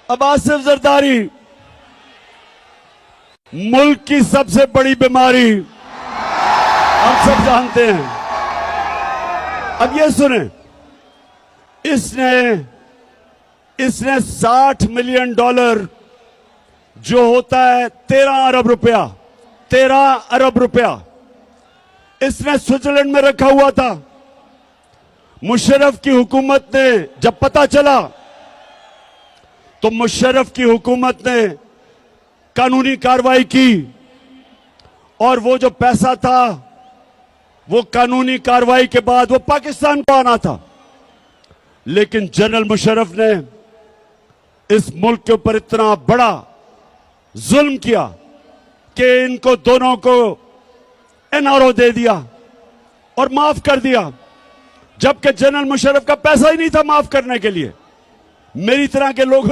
अब आसिफ जरदारी, मुल्क की सबसे बड़ी बीमारी हम सब जानते हैं। अब ये सुने, इसने $60 मिलियन जो होता है 13 अरब रुपया इसने स्विट्जरलैंड में रखा हुआ था। मुशर्रफ की हुकूमत ने जब पता चला तो मुशर्रफ की हुकूमत ने कानूनी कार्रवाई की और वो जो पैसा था वो कानूनी कार्रवाई के बाद वो पाकिस्तान को आना था। लेकिन जनरल मुशर्रफ ने इस मुल्क के ऊपर इतना बड़ा जुल्म किया कि इनको दोनों को एनआरओ दे दिया और माफ कर दिया, जबकि जनरल मुशर्रफ का पैसा ही नहीं था माफ करने के लिए। मेरी तरह के लोग